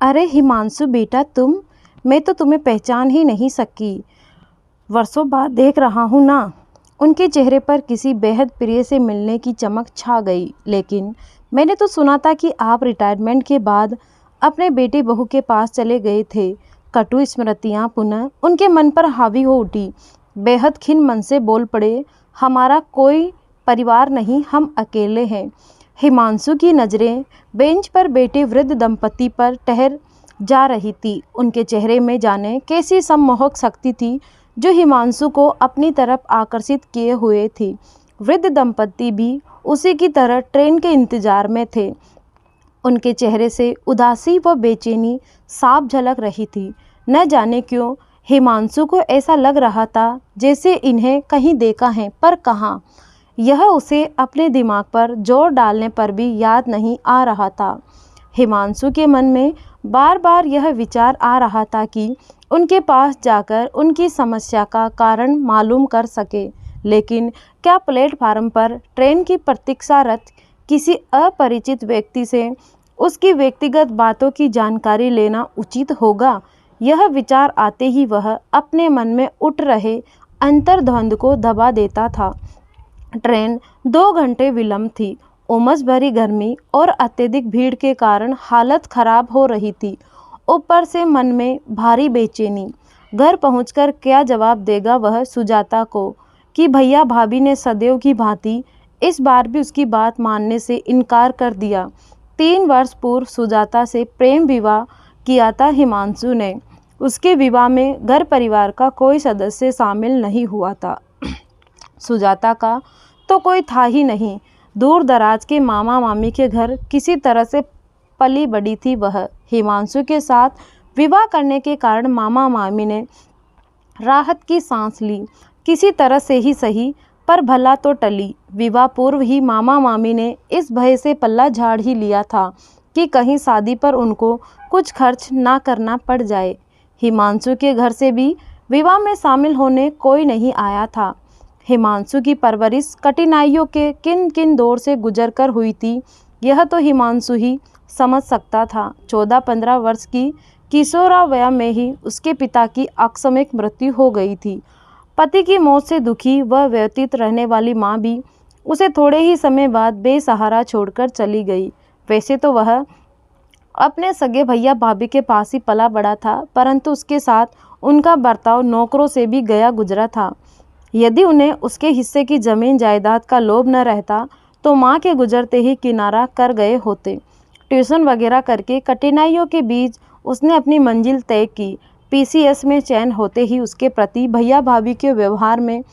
अरे हिमांशु बेटा तुम, मैं तो तुम्हें पहचान ही नहीं सकी। वर्षों बाद देख रहा हूँ ना। उनके चेहरे पर किसी बेहद प्रिय से मिलने की चमक छा गई। लेकिन मैंने तो सुना था कि आप रिटायरमेंट के बाद अपने बेटे बहू के पास चले गए थे। कटु स्मृतियाँ पुनः उनके मन पर हावी हो उठी। बेहद खिन्न मन से बोल पड़े, हमारा कोई परिवार नहीं, हम अकेले हैं। हिमांशु की नज़रें बेंच पर बैठे वृद्ध दंपति पर ठहर जा रही थी। उनके चेहरे में जाने कैसी सम्मोहक शक्ति थी जो हिमांशु को अपनी तरफ आकर्षित किए हुए थी। वृद्ध दंपति भी उसी की तरह ट्रेन के इंतजार में थे। उनके चेहरे से उदासी व बेचैनी साफ झलक रही थी। न जाने क्यों हिमांशु को ऐसा लग रहा था जैसे इन्हें कहीं देखा है, पर कहाँ। यह उसे अपने दिमाग पर जोर डालने पर भी याद नहीं आ रहा था। हिमांशु के मन में बार बार यह विचार आ रहा था कि उनके पास जाकर उनकी समस्या का कारण मालूम कर सके। लेकिन क्या प्लेटफार्म पर ट्रेन की प्रतीक्षारत किसी अपरिचित व्यक्ति से उसकी व्यक्तिगत बातों की जानकारी लेना उचित होगा? यह विचार आते ही वह अपने मन में उठ रहे अंतर्द्वंद को दबा देता था। ट्रेन 2 घंटे विलंब थी। उमस भरी गर्मी और अत्यधिक भीड़ के कारण हालत खराब हो रही थी। ऊपर से मन में भारी बेचैनी। घर पहुंचकर क्या जवाब देगा वह सुजाता को कि भैया भाभी ने सदैव की भांति इस बार भी उसकी बात मानने से इनकार कर दिया। 3 वर्ष पूर्व सुजाता से प्रेम विवाह किया था हिमांशु ने। उसके विवाह में घर परिवार का कोई सदस्य शामिल नहीं हुआ था। सुजाता का तो कोई था ही नहीं। दूर दराज के मामा मामी के घर किसी तरह से पली बड़ी थी वह। हिमांशु के साथ विवाह करने के कारण मामा मामी ने राहत की सांस ली। किसी तरह से ही सही, पर भला तो टली। विवाह पूर्व ही मामा मामी ने इस भय से पल्ला झाड़ ही लिया था कि कहीं शादी पर उनको कुछ खर्च ना करना पड़ जाए। हिमांशु के घर से भी विवाह में शामिल होने कोई नहीं आया था। हिमांशु की परवरिश कठिनाइयों के किन किन दौर से गुजर कर हुई थी, यह तो हिमांशु ही समझ सकता था। 14-15 वर्ष की किशोरावस्था में ही उसके पिता की आकस्मिक मृत्यु हो गई थी। पति की मौत से दुखी व व्यथित रहने वाली माँ भी उसे थोड़े ही समय बाद बेसहारा छोड़कर चली गई। वैसे तो वह अपने सगे भैया भाभी के पास ही पला बड़ा था, परंतु उसके साथ उनका बर्ताव नौकरों से भी गया गुजरा था। यदि उन्हें उसके हिस्से की जमीन जायदाद का लोभ न रहता तो माँ के गुजरते ही किनारा कर गए होते। ट्यूशन वगैरह करके कठिनाइयों के बीच उसने अपनी मंजिल तय की। पीसीएस में चयन होते ही उसके प्रति भैया भाभी के व्यवहार में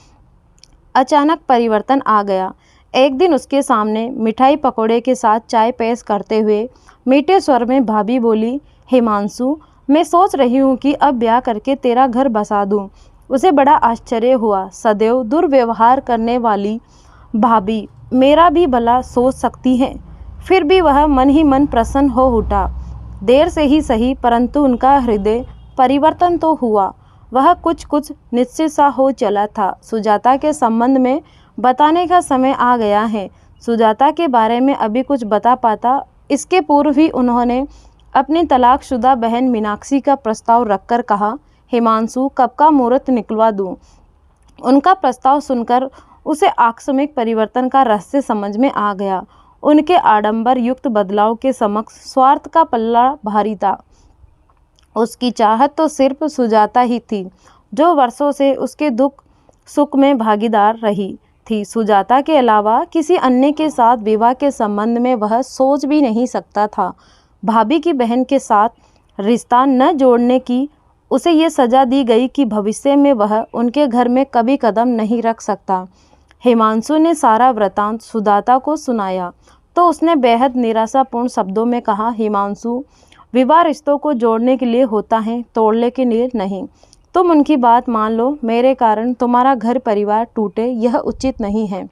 अचानक परिवर्तन आ गया। एक दिन उसके सामने मिठाई पकौड़े के साथ चाय पेश करते हुए मीठे स्वर में भाभी बोली, हिमांशु मैं सोच रही हूँ कि अब ब्याह करके तेरा घर बसा दूँ। उसे बड़ा आश्चर्य हुआ। सदैव दुर्व्यवहार करने वाली भाभी मेरा भी भला सोच सकती हैं। फिर भी वह मन ही मन प्रसन्न हो उठा। देर से ही सही, परंतु उनका हृदय परिवर्तन तो हुआ। वह कुछ कुछ निश्चित सा हो चला था। सुजाता के संबंध में बताने का समय आ गया है। सुजाता के बारे में अभी कुछ बता पाता, इसके पूर्व ही उन्होंने अपनी तलाकशुदा बहन मीनाक्षी का प्रस्ताव रखकर कहा, हिमांशु कब का मुहूर्त निकलवा दूँ। उनका प्रस्ताव सुनकर उसे आकस्मिक परिवर्तन का रहस्य समझ में आ गया। उनके आडंबर युक्त बदलाव के समक्ष स्वार्थ का पल्ला भारी था। उसकी चाहत तो सिर्फ सुजाता ही थी, जो वर्षों से उसके दुख सुख में भागीदार रही थी। सुजाता के अलावा किसी अन्य के साथ विवाह के संबंध में वह सोच भी नहीं सकता था। भाभी की बहन के साथ रिश्ता न जोड़ने की उसे ये सज़ा दी गई कि भविष्य में वह उनके घर में कभी कदम नहीं रख सकता। हिमांशु ने सारा वृतांत सुजाता को सुनाया तो उसने बेहद निराशापूर्ण शब्दों में कहा, हिमांशु विवाह रिश्तों को जोड़ने के लिए होता है, तोड़ने के लिए नहीं। तुम उनकी बात मान लो, मेरे कारण तुम्हारा घर परिवार टूटे यह उचित नहीं है।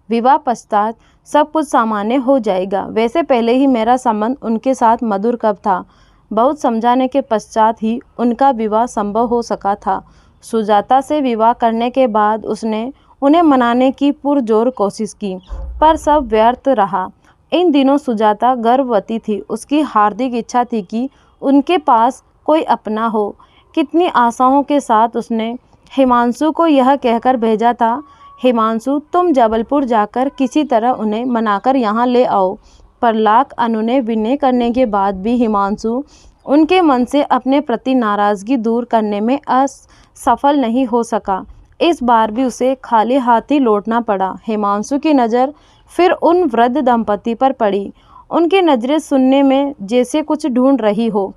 विवाह पश्चात सब कुछ सामान्य हो जाएगा। वैसे पहले ही मेरा संबंध उनके साथ मधुर कब था। बहुत समझाने के पश्चात ही उनका विवाह संभव हो सका था। सुजाता से विवाह करने के बाद उसने उन्हें मनाने की पुरजोर कोशिश की, पर सब व्यर्थ रहा। इन दिनों सुजाता गर्भवती थी। उसकी हार्दिक इच्छा थी कि उनके पास कोई अपना हो। कितनी आशाओं के साथ उसने हिमांशु को यह कहकर भेजा था, हिमांशु तुम जबलपुर जाकर किसी तरह उन्हें मनाकर यहाँ ले आओ। पर लाख अनुनय विनय करने के बाद भी हिमांशु उनके मन से अपने प्रति नाराज़गी दूर करने में असफल नहीं हो सका। इस बार भी उसे खाली हाथ ही लौटना पड़ा। हिमांशु की नज़र फिर उन वृद्ध दंपति पर पड़ी। उनकी नज़रें सुनने में जैसे कुछ ढूंढ रही हो।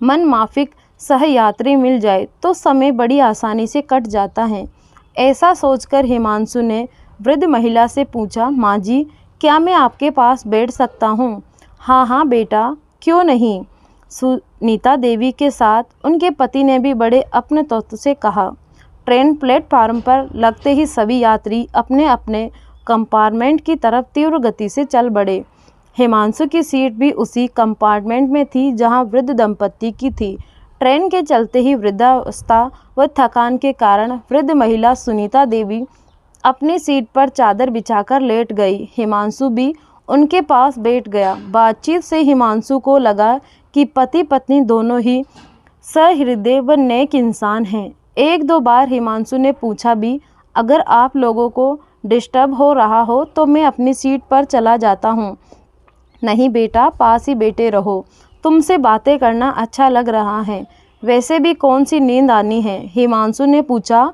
मन माफिक सहयात्री मिल जाए तो समय बड़ी आसानी से कट जाता है। ऐसा सोचकर हिमांशु ने वृद्ध महिला से पूछा, माँ जी क्या मैं आपके पास बैठ सकता हूँ? हाँ हाँ बेटा, क्यों नहीं। सुनीता देवी के साथ उनके पति ने भी बड़े अपने तत्व से कहा। ट्रेन प्लेटफार्म पर लगते ही सभी यात्री अपने अपने कंपार्टमेंट की तरफ तीव्र गति से चल बढ़े। हिमांशु की सीट भी उसी कंपार्टमेंट में थी जहां वृद्ध दंपति की थी। ट्रेन के चलते ही वृद्धावस्था व थकान के कारण वृद्ध महिला सुनीता देवी अपनी सीट पर चादर बिछाकर लेट गई। हिमांशु भी उनके पास बैठ गया। बातचीत से हिमांशु को लगा कि पति पत्नी दोनों ही सहृदय व नेक इंसान हैं। एक दो बार हिमांशु ने पूछा भी, अगर आप लोगों को डिस्टर्ब हो रहा हो तो मैं अपनी सीट पर चला जाता हूँ। नहीं बेटा, पास ही बैठे रहो, तुमसे बातें करना अच्छा लग रहा है। वैसे भी कौन सी नींद आनी है। हिमांशु ने पूछा,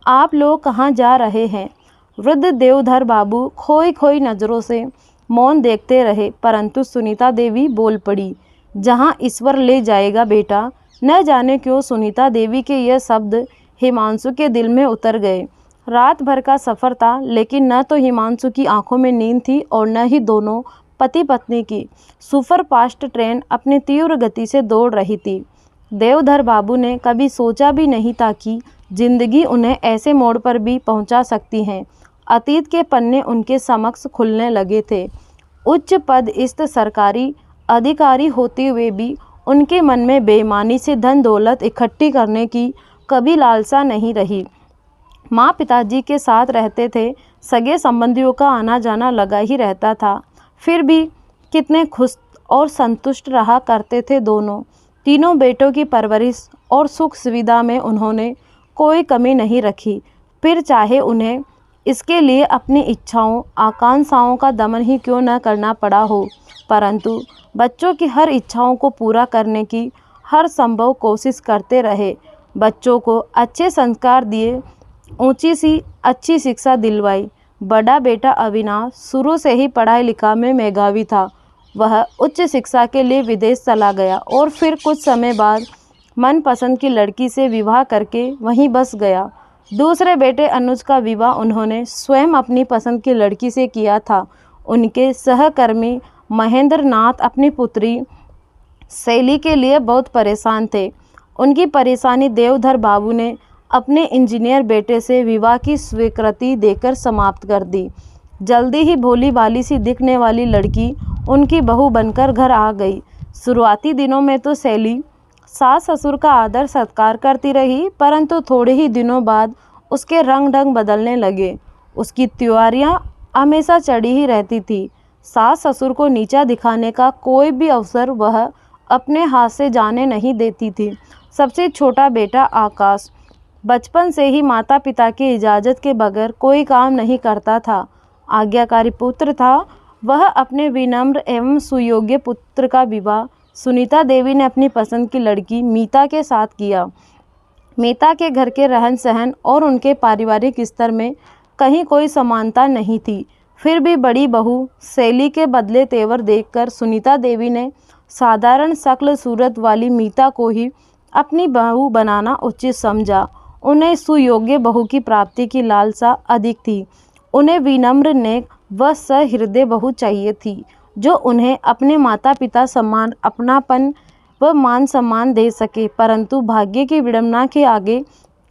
आप लोग कहाँ जा रहे हैं? वृद्ध देवधर बाबू खोई खोई नज़रों से मौन देखते रहे, परंतु सुनीता देवी बोल पड़ी, जहाँ ईश्वर ले जाएगा बेटा। न जाने क्यों सुनीता देवी के यह शब्द हिमांशु के दिल में उतर गए। रात भर का सफ़र था, लेकिन न तो हिमांशु की आंखों में नींद थी और न ही दोनों पति पत्नी की। सुपरफास्ट ट्रेन अपनी तीव्र गति से दौड़ रही थी। देवधर बाबू ने कभी सोचा भी नहीं था कि जिंदगी उन्हें ऐसे मोड़ पर भी पहुंचा सकती है। अतीत के पन्ने उनके समक्ष खुलने लगे थे। उच्च पदस्थ सरकारी अधिकारी होते हुए भी उनके मन में बेईमानी से धन दौलत इकट्ठी करने की कभी लालसा नहीं रही। माँ पिताजी के साथ रहते थे, सगे संबंधियों का आना जाना लगा ही रहता था। फिर भी कितने खुश और संतुष्ट रहा करते थे दोनों। तीनों बेटों की परवरिश और सुख सुविधा में उन्होंने कोई कमी नहीं रखी। फिर चाहे उन्हें इसके लिए अपनी इच्छाओं आकांक्षाओं का दमन ही क्यों न करना पड़ा हो, परंतु बच्चों की हर इच्छाओं को पूरा करने की हर संभव कोशिश करते रहे। बच्चों को अच्छे संस्कार दिए, ऊंची सी अच्छी शिक्षा दिलवाई। बड़ा बेटा अविनाश शुरू से ही पढ़ाई लिखा में मेधावी था। वह उच्च शिक्षा के लिए विदेश चला गया और फिर कुछ समय बाद मनपसंद की लड़की से विवाह करके वहीं बस गया। दूसरे बेटे अनुज का विवाह उन्होंने स्वयं अपनी पसंद की लड़की से किया था। उनके सहकर्मी महेंद्र नाथ अपनी पुत्री शैली के लिए बहुत परेशान थे। उनकी परेशानी देवधर बाबू ने अपने इंजीनियर बेटे से विवाह की स्वीकृति देकर समाप्त कर दी। जल्दी ही भोली भाली सी दिखने वाली लड़की उनकी बहू बनकर घर आ गई। शुरुआती दिनों में तो शैली सास ससुर का आदर सत्कार करती रही, परंतु थोड़े ही दिनों बाद उसके रंग ढंग बदलने लगे। उसकी त्योहारियाँ हमेशा चढ़ी ही रहती थी। सास ससुर को नीचा दिखाने का कोई भी अवसर वह अपने हाथ से जाने नहीं देती थी। सबसे छोटा बेटा आकाश बचपन से ही माता पिता की इजाज़त के बगैर कोई काम नहीं करता था। आज्ञाकारी पुत्र था। वह अपने विनम्र एवं सुयोग्य पुत्र का विवाह सुनीता देवी ने अपनी पसंद की लड़की मीता के साथ किया। मीता के घर के रहन सहन और उनके पारिवारिक स्तर में कहीं कोई समानता नहीं थी। फिर भी बड़ी बहू शैली के बदले तेवर देखकर सुनीता देवी ने साधारण शक्ल सूरत वाली मीता को ही अपनी बहू बनाना उचित समझा। उन्हें सुयोग्य बहू की प्राप्ति की लालसा अधिक थी। उन्हें विनम्र नेक व सहृदय बहू चाहिए थी, जो उन्हें अपने माता पिता समान अपनापन व मान सम्मान दे सके। परंतु भाग्य की विडंबना के आगे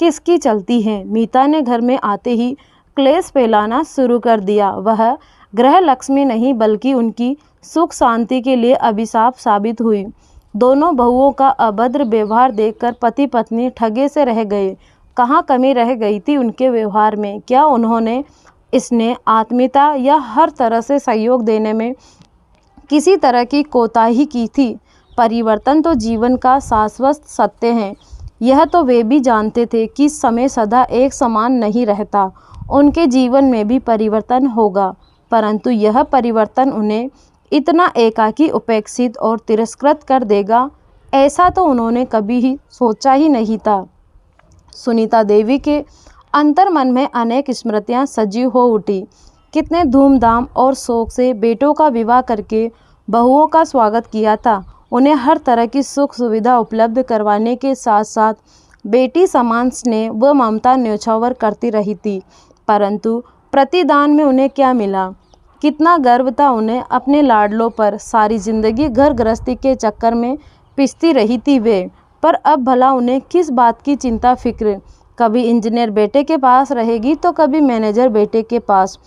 किसकी चलती है। मीता ने घर में आते ही क्लेश फैलाना शुरू कर दिया। वह गृह लक्ष्मी नहीं बल्कि उनकी सुख शांति के लिए अभिशाप साबित हुई। दोनों बहुओं का अभद्र व्यवहार देखकर पति पत्नी ठगे से रह गए। कहाँ कमी रह गई थी उनके व्यवहार में? क्या उन्होंने स्नेह, आत्मीयता या हर तरह से सहयोग देने में किसी तरह की कोताही की थी। परिवर्तन तो जीवन का शाश्वत सत्य है, यह तो वे भी जानते थे कि समय सदा एक समान नहीं रहता। उनके जीवन में भी परिवर्तन होगा, परंतु यह परिवर्तन उन्हें इतना एकाकी, उपेक्षित और तिरस्कृत कर देगा, ऐसा तो उन्होंने कभी ही सोचा ही नहीं था। सुनीता देवी के अंतर्मन में अनेक स्मृतियां सजीव हो उठी। कितने धूमधाम और शौक से बेटों का विवाह करके बहुओं का स्वागत किया था। उन्हें हर तरह की सुख सुविधा उपलब्ध करवाने के साथ साथ बेटी समान स्नेह व ममता न्योछावर करती रही थी। परंतु प्रतिदान में उन्हें क्या मिला? कितना गर्व था उन्हें अपने लाडलों पर। सारी जिंदगी घर गृहस्थी के चक्कर में पिसती रही थी वे, पर अब भला उन्हें किस बात की चिंता फिक्र? कभी इंजीनियर बेटे के पास रहेगी तो कभी मैनेजर बेटे के पास।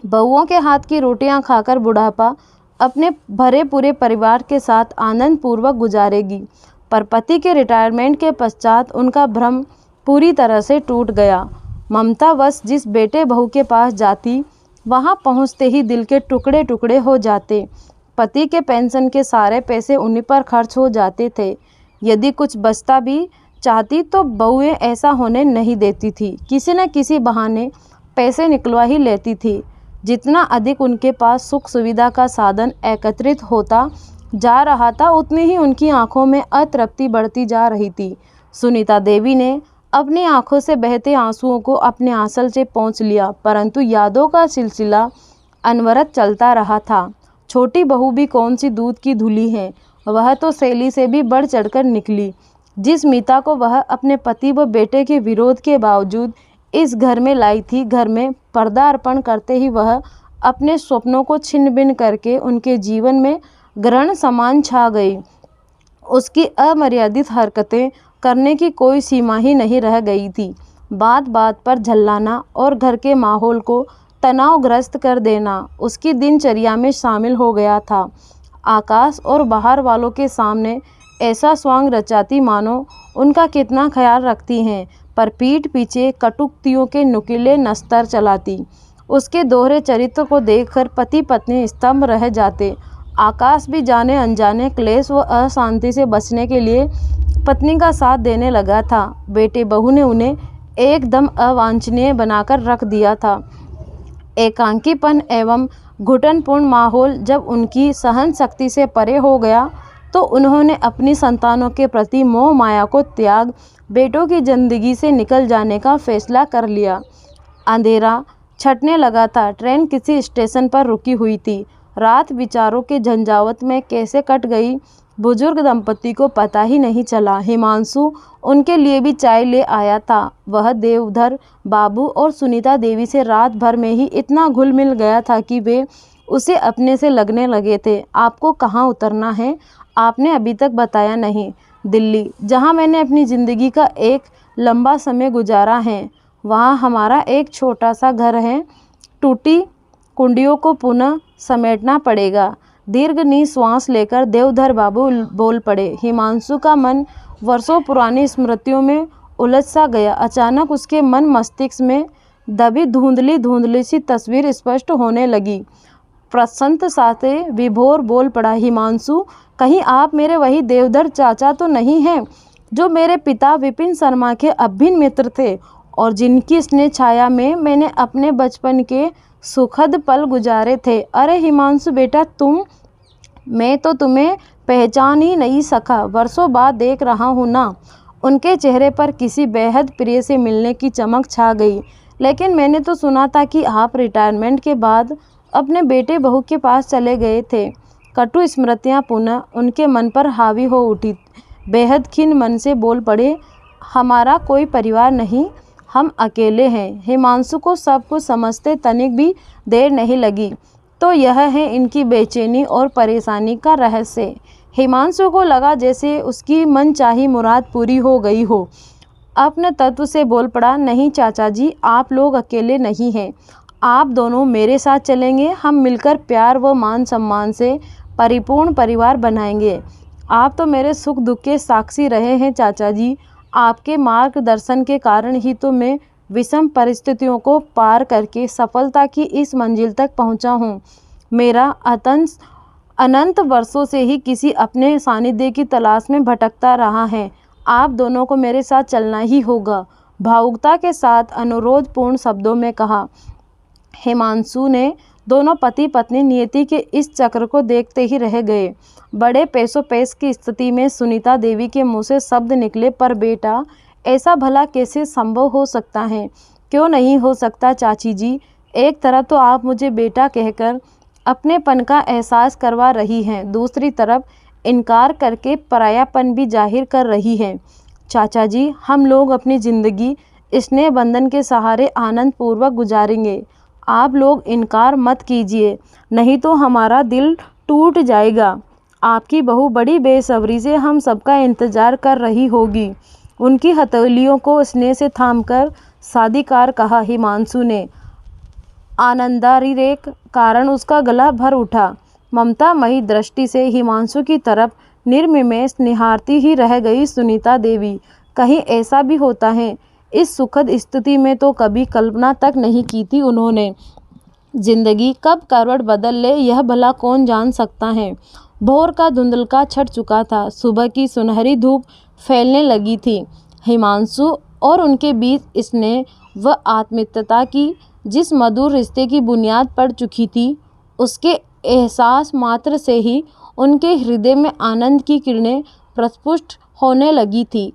बहुओं के हाथ की रोटियां खाकर बुढ़ापा अपने भरे पूरे परिवार के साथ आनंद पूर्वक गुजारेगी। पर पति के रिटायरमेंट के पश्चात उनका भ्रम पूरी तरह से टूट गया। ममता बस जिस बेटे बहू के पास जाती, वहां पहुंचते ही दिल के टुकड़े टुकड़े हो जाते। पति के पेंशन के सारे पैसे उन्हीं पर खर्च हो जाते थे। यदि कुछ बचता भी चाहती तो बहुएं ऐसा होने नहीं देती थी। किसी न किसी बहाने पैसे निकलवा ही लेती थी। जितना अधिक उनके पास सुख सुविधा का साधन एकत्रित होता जा रहा था, उतनी ही उनकी आंखों में अतृप्ति बढ़ती जा रही थी। सुनीता देवी ने अपनी आंखों से बहते आंसुओं को अपने आंचल से पोंछ लिया, परंतु यादों का सिलसिला अनवरत चलता रहा था। छोटी बहू भी कौन सी दूध की धुली है, वह तो शैली से भी बढ़ चढ़कर निकली। जिस मीता को वह अपने पति व बेटे के विरोध के बावजूद इस घर में लाई थी, घर में पर्दा अर्पण करते ही वह अपने स्वप्नों को छिन्न भिन्न करके उनके जीवन में ग्रहण समान छा गई। उसकी अमर्यादित हरकतें करने की कोई सीमा ही नहीं रह गई थी। बात बात पर झल्लाना और घर के माहौल को तनावग्रस्त कर देना उसकी दिनचर्या में शामिल हो गया था। आकाश और बाहर वालों के सामने ऐसा स्वांग रचाती मानो उनका कितना ख्याल रखती हैं, पर पीठ पीछे कटुक्तियों के नुकीले नस्तर चलाती। उसके दोहरे चरित्र को देखकर पति पत्नी स्तंभ रह जाते। आकाश भी जाने अनजाने क्लेश व अशांति से बचने के लिए पत्नी का साथ देने लगा था। बेटे बहू ने उन्हें एकदम अवांछनीय बनाकर रख दिया था। एकांकीपन एवं घुटनपूर्ण माहौल जब उनकी सहन शक्ति से परे हो गया तो उन्होंने अपनी संतानों के प्रति मोह माया को त्याग बेटों की जिंदगी से निकल जाने का फैसला कर लिया। अंधेरा छटने लगा था। ट्रेन किसी स्टेशन पर रुकी हुई थी। रात विचारों के झंझावत में कैसे कट गई, बुजुर्ग दंपति को पता ही नहीं चला। हिमांशु उनके लिए भी चाय ले आया था। वह देवधर बाबू और सुनीता देवी से रात भर में ही इतना घुल मिल गया था कि वे उसे अपने से लगने लगे थे। आपको कहाँ उतरना है? आपने अभी तक बताया नहीं। दिल्ली, जहाँ मैंने अपनी ज़िंदगी का एक लंबा समय गुजारा है। वहाँ हमारा एक छोटा सा घर है। टूटी कुंडियों को पुनः समेटना पड़ेगा। दीर्घ निश्वास लेकर देवधर बाबू बोल पड़े। हिमांशु का मन वर्षों पुरानी स्मृतियों में उलझ सा गया। अचानक उसके मन मस्तिष्क में दबी धुंधली धुंधली सी तस्वीर स्पष्ट होने लगी। प्रसन्नता से विभोर बोल पड़ा, हिमांशु, कहीं आप मेरे वही देवधर चाचा तो नहीं हैं जो मेरे पिता विपिन शर्मा के अभिन्न मित्र थे और जिनकी स्नेह छाया में मैंने अपने बचपन के सुखद पल गुजारे थे? अरे हिमांशु बेटा, मैं तो तुम्हें पहचान ही नहीं सका। वर्षों बाद देख रहा हूँ ना। उनके चेहरे पर किसी बेहद प्रिय से मिलने की चमक छा गई। लेकिन मैंने तो सुना था कि आप रिटायरमेंट के बाद अपने बेटे बहू के पास चले गए थे। कटु स्मृतियाँ पुनः उनके मन पर हावी हो उठी। बेहद खिन्न मन से बोल पड़े, हमारा कोई परिवार नहीं, हम अकेले हैं। हिमांशु को सब कुछ समझते तनिक भी देर नहीं लगी। तो यह है इनकी बेचैनी और परेशानी का रहस्य। हिमांशु को लगा जैसे उसकी मनचाही मुराद पूरी हो गई हो। अपने तत्व से बोल पड़ा, नहीं चाचा जी, आप लोग अकेले नहीं हैं। आप दोनों मेरे साथ चलेंगे। हम मिलकर प्यार व मान सम्मान से परिपूर्ण परिवार बनाएंगे। आप तो मेरे सुख दुख के साक्षी रहे हैं चाचा जी। आपके मार्गदर्शन के कारण ही तो मैं विषम परिस्थितियों को पार करके सफलता की इस मंजिल तक पहुंचा हूं। मेरा अनंत वर्षों से ही किसी अपने सानिध्य की तलाश में भटकता रहा है। आप दोनों को मेरे साथ चलना ही होगा, भावुकता के साथ अनुरोधपूर्ण शब्दों में कहा। हिमांशु ने दोनों पति पत्नी नियति के इस चक्र को देखते ही रह गए। बड़े पैसों पैस की स्थिति में सुनीता देवी के मुंह से शब्द निकले, पर बेटा, ऐसा भला कैसे संभव हो सकता है? क्यों नहीं हो सकता चाची जी? एक तरफ तो आप मुझे बेटा कहकर अपनेपन का एहसास करवा रही हैं, दूसरी तरफ इनकार करके परायापन भी जाहिर कर रही हैं। चाचा जी, हम लोग अपनी ज़िंदगी स्नेह बंधन के सहारे आनंद पूर्वक गुजारेंगे। आप लोग इनकार मत कीजिए, नहीं तो हमारा दिल टूट जाएगा। आपकी बहू बड़ी बेसब्री से हम सबका इंतज़ार कर रही होगी। उनकी हथेलियों को स्नेह से थामकर सादीकार कहा हिमांशु ने। आनंदातिरेक कारण उसका गला भर उठा। ममतामयी दृष्टि से हिमांशु की तरफ निर्निमेष निहारती ही रह गई सुनीता देवी। कहीं ऐसा भी होता है? इस सुखद स्थिति में तो कभी कल्पना तक नहीं की थी उन्होंने। जिंदगी कब करवट बदल ले यह भला कौन जान सकता है। भोर का धुंधलका छट चुका था, सुबह की सुनहरी धूप फैलने लगी थी। हिमांशु और उनके बीच स्नेह व आत्मीयता की जिस मधुर रिश्ते की बुनियाद पड़ चुकी थी, उसके एहसास मात्र से ही उनके हृदय में आनंद की किरणें प्रस्फुट होने लगी थी।